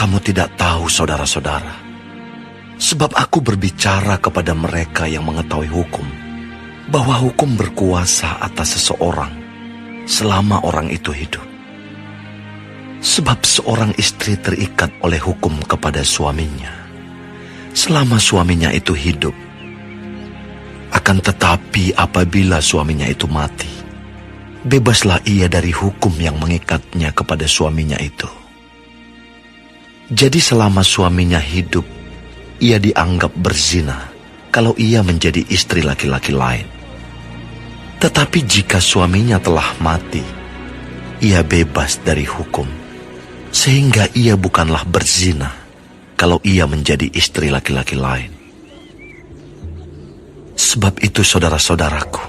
kamu tidak tahu, saudara-saudara, sebab aku berbicara kepada mereka yang mengetahui hukum, bahwa hukum berkuasa atas seseorang selama orang itu hidup. Sebab seorang istri terikat oleh hukum kepada suaminya selama suaminya itu hidup. Akan tetapi apabila suaminya itu mati, bebaslah ia dari hukum yang mengikatnya kepada suaminya itu. Jadi selama suaminya hidup, ia dianggap berzina kalau ia menjadi istri laki-laki lain. Tetapi jika suaminya telah mati, ia bebas dari hukum, sehingga ia bukanlah berzina kalau ia menjadi istri laki-laki lain. Sebab itu saudara-saudaraku,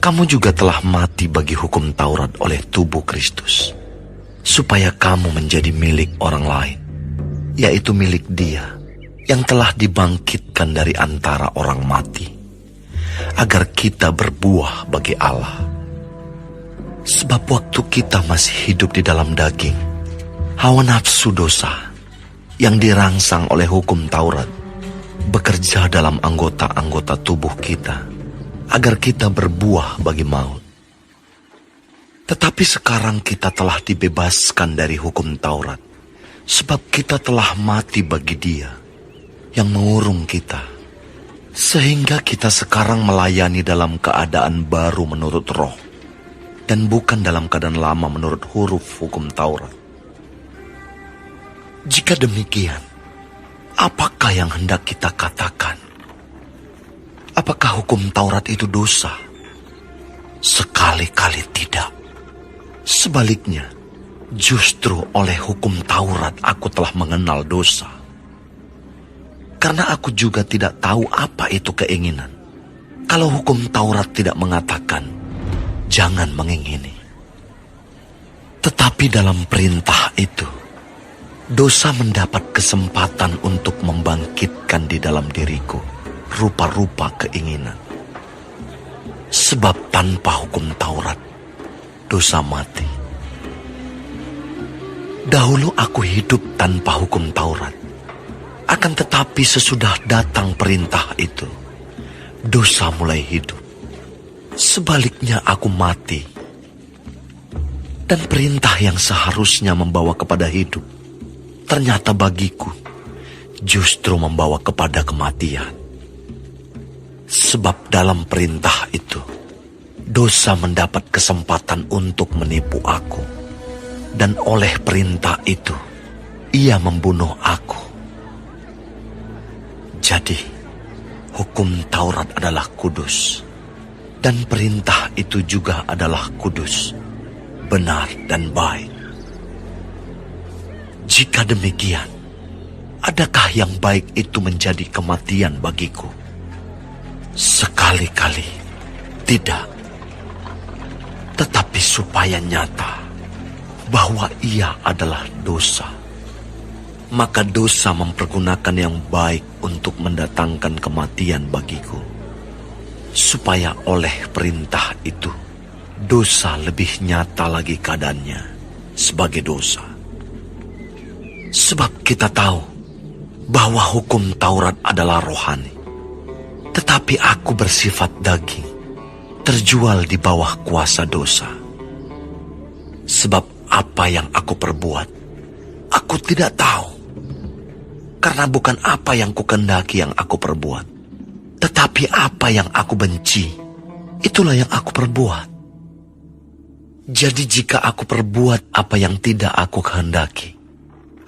kamu juga telah mati bagi hukum Taurat oleh tubuh Kristus, supaya kamu menjadi milik orang lain, yaitu milik Dia yang telah dibangkitkan dari antara orang mati, agar kita berbuah bagi Allah. Sebab waktu kita masih hidup di dalam daging, hawa nafsu dosa yang dirangsang oleh hukum Taurat bekerja dalam anggota-anggota tubuh kita, agar kita berbuah bagi maut. Tetapi sekarang kita telah dibebaskan dari hukum Taurat, sebab kita telah mati bagi Dia yang mengurung kita, sehingga kita sekarang melayani dalam keadaan baru menurut roh, dan bukan dalam keadaan lama menurut huruf hukum Taurat. Jika demikian, apakah yang hendak kita katakan? Apakah hukum Taurat itu dosa? Sekali-kali tidak. Sebaliknya, justru oleh hukum Taurat aku telah mengenal dosa. Karena aku juga tidak tahu apa itu keinginan. Kalau hukum Taurat tidak mengatakan, jangan mengingini. Tetapi dalam perintah itu, dosa mendapat kesempatan untuk membangkitkan di dalam diriku rupa-rupa keinginan. Sebab tanpa hukum Taurat, dosa mati. Dahulu aku hidup tanpa hukum Taurat. Akan tetapi sesudah datang perintah itu, dosa mulai hidup. Sebaliknya aku mati. Dan perintah yang seharusnya membawa kepada hidup, ternyata bagiku justru membawa kepada kematian. Sebab dalam perintah itu, dosa mendapat kesempatan untuk menipu aku. Dan oleh perintah itu, ia membunuh aku. Jadi, hukum Taurat adalah kudus, dan perintah itu juga adalah kudus, benar dan baik. Jika demikian, adakah yang baik itu menjadi kematian bagiku? Sekali-kali tidak. Tetapi supaya nyata bahwa ia adalah dosa, maka dosa mempergunakan yang baik untuk mendatangkan kematian bagiku, supaya oleh perintah itu dosa lebih nyata lagi keadaannya sebagai dosa. Sebab kita tahu bahwa hukum Taurat adalah rohani, tetapi aku bersifat daging, terjual di bawah kuasa dosa. Sebab apa yang aku perbuat, aku tidak tahu. Karena bukan apa yang kukendaki yang aku perbuat, tetapi apa yang aku benci, itulah yang aku perbuat. Jadi jika aku perbuat apa yang tidak aku kehendaki,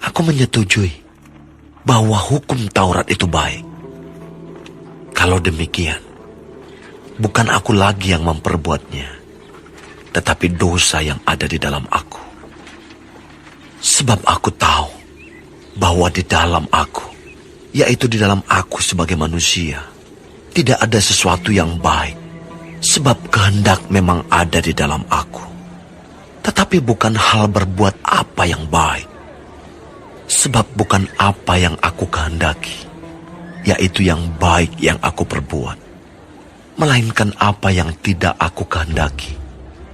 aku menyetujui bahwa hukum Taurat itu baik. Kalau demikian, bukan aku lagi yang memperbuatnya, tetapi dosa yang ada di dalam aku. Sebab aku tahu bahwa di dalam aku, yaitu di dalam aku sebagai manusia, tidak ada sesuatu yang baik. Sebab kehendak memang ada di dalam aku, tetapi bukan hal berbuat apa yang baik. Sebab bukan apa yang aku kehendaki, yaitu yang baik yang aku perbuat, melainkan apa yang tidak aku kehendaki,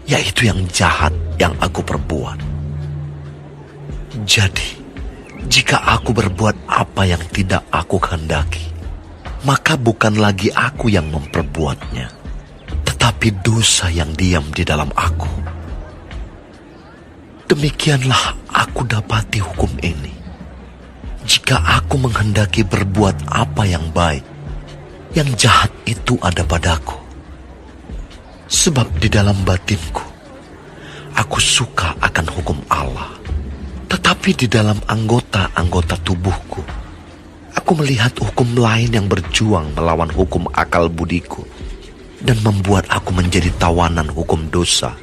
yaitu yang jahat yang aku perbuat. Jadi, Jika aku berbuat apa yang tidak aku kehendaki, maka bukan lagi aku yang memperbuatnya, tetapi dosa yang diam di dalam aku. Demikianlah aku dapati hukum ini. Jika aku menghendaki berbuat apa yang baik, yang jahat itu ada padaku. Sebab di dalam batinku, aku suka akan hukum Allah. Tetapi di dalam anggota-anggota tubuhku, aku melihat hukum lain yang berjuang melawan hukum akal budiku dan membuat aku menjadi tawanan hukum dosa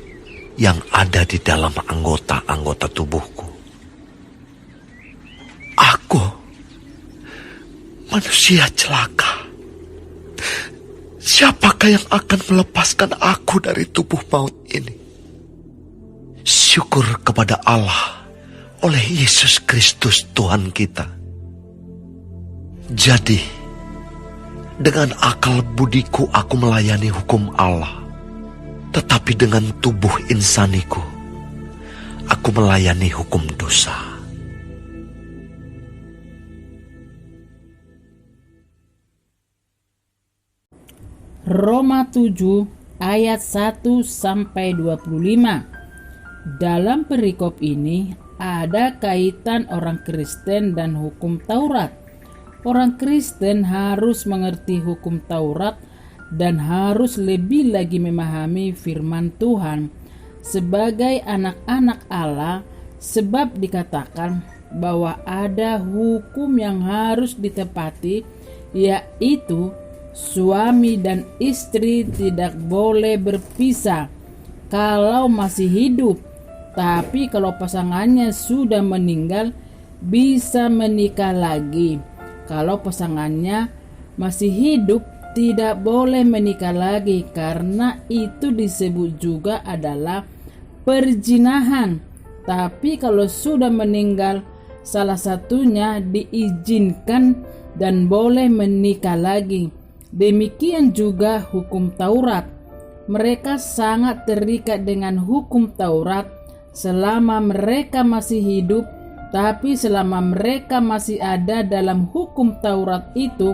yang ada di dalam anggota-anggota tubuhku. Aku, manusia celaka. Siapakah yang akan melepaskan aku dari tubuh maut ini? Syukur kepada Allah oleh Yesus Kristus Tuhan kita. Jadi, dengan akal budiku aku melayani hukum Allah, tetapi dengan tubuh insaniku, aku melayani hukum dosa. Roma 7 ayat 1-25. Dalam perikop ini ada kaitan orang Kristen dan hukum Taurat. Orang Kristen harus mengerti hukum Taurat dan harus lebih lagi memahami firman Tuhan sebagai anak-anak Allah, sebab dikatakan bahwa ada hukum yang harus ditepati, yaitu suami dan istri tidak boleh berpisah kalau masih hidup, tapi kalau pasangannya sudah meninggal bisa menikah lagi. Kalau pasangannya masih hidup tidak boleh menikah lagi, karena itu disebut juga adalah perzinahan. Tapi kalau sudah meninggal salah satunya diizinkan dan boleh menikah lagi. Demikian juga hukum Taurat. Mereka sangat terikat dengan hukum Taurat selama mereka masih hidup, tapi selama mereka masih ada dalam hukum Taurat itu,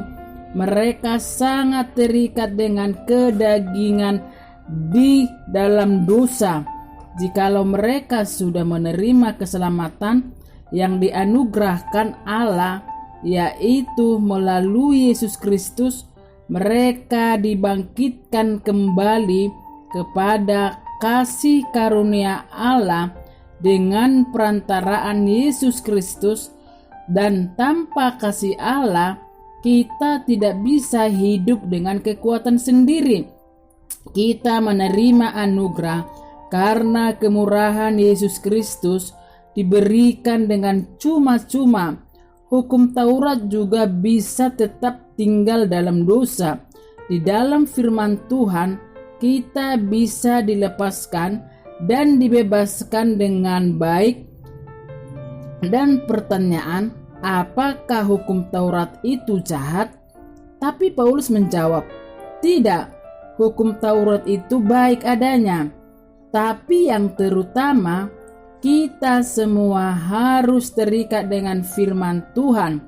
mereka sangat terikat dengan kedagingan di dalam dosa. Jikalau mereka sudah menerima keselamatan yang dianugerahkan Allah, yaitu melalui Yesus Kristus, mereka dibangkitkan kembali kepada kasih karunia Allah dengan perantaraan Yesus Kristus, dan tanpa kasih Allah kita tidak bisa hidup dengan kekuatan sendiri. Kita menerima anugerah karena kemurahan Yesus Kristus diberikan dengan cuma-cuma. Hukum Taurat juga bisa tetap tinggal dalam dosa. Di dalam firman Tuhan, kita bisa dilepaskan dan dibebaskan dengan baik. Dan pertanyaan, apakah hukum Taurat itu jahat? Tapi Paulus menjawab, tidak, hukum Taurat itu baik adanya. Tapi yang terutama, kita semua harus terikat dengan firman Tuhan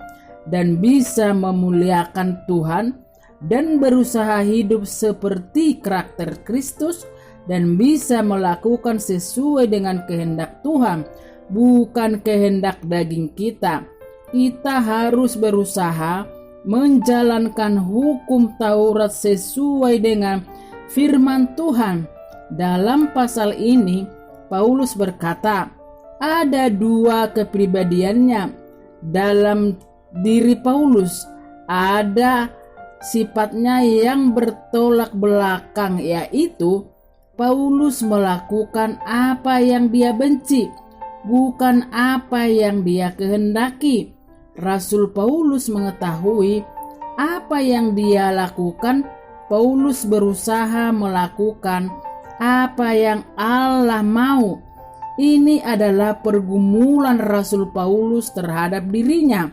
dan bisa memuliakan Tuhan dan berusaha hidup seperti karakter Kristus dan bisa melakukan sesuai dengan kehendak Tuhan, bukan kehendak daging kita. Kita harus berusaha menjalankan hukum Taurat sesuai dengan firman Tuhan. Dalam pasal ini, Paulus berkata, ada dua kepribadiannya dalam diri Paulus. Ada sifatnya yang bertolak belakang, yaitu Paulus melakukan apa yang dia benci, bukan apa yang dia kehendaki. Rasul Paulus mengetahui apa yang dia lakukan. Paulus berusaha melakukan apa yang Allah mau. Ini adalah pergumulan Rasul Paulus terhadap dirinya.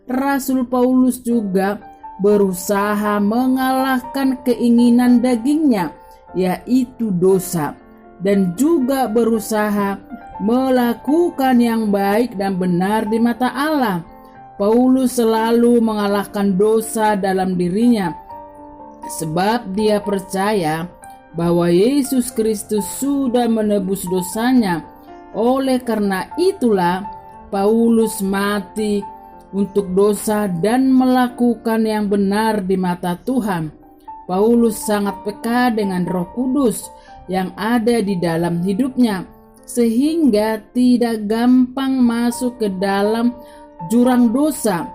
Rasul Paulus juga berusaha mengalahkan keinginan dagingnya, yaitu dosa, dan juga berusaha melakukan yang baik dan benar di mata Allah. Paulus selalu mengalahkan dosa dalam dirinya, sebab dia percaya bahwa Yesus Kristus sudah menebus dosanya. Oleh karena itulah Paulus mati untuk dosa dan melakukan yang benar di mata Tuhan. Paulus sangat peka dengan Roh Kudus yang ada di dalam hidupnya, sehingga tidak gampang masuk ke dalam jurang dosa.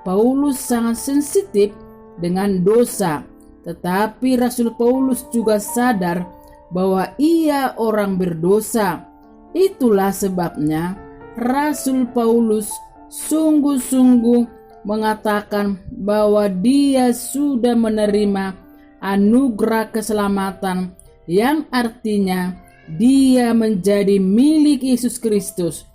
Paulus sangat sensitif dengan dosa, tetapi Rasul Paulus juga sadar bahwa ia orang berdosa. Itulah sebabnya Rasul Paulus sungguh-sungguh mengatakan bahwa dia sudah menerima anugerah keselamatan, yang artinya dia menjadi milik Yesus Kristus.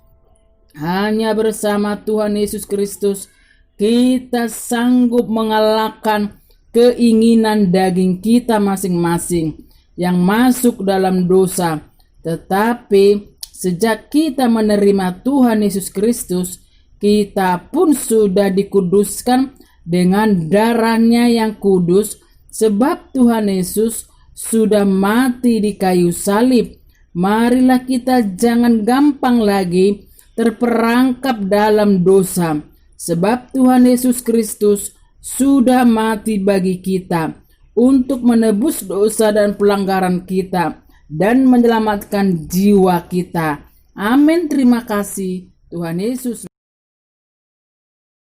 Hanya bersama Tuhan Yesus Kristus kita sanggup mengalahkan keinginan daging kita masing-masing yang masuk dalam dosa. Tetapi sejak kita menerima Tuhan Yesus Kristus, kita pun sudah dikuduskan dengan darahnya yang kudus, sebab Tuhan Yesus sudah mati di kayu salib. Marilah kita jangan gampang lagi terperangkap dalam dosa, sebab Tuhan Yesus Kristus sudah mati bagi kita untuk menebus dosa dan pelanggaran kita dan menyelamatkan jiwa kita. Amin. Terima kasih. Tuhan Yesus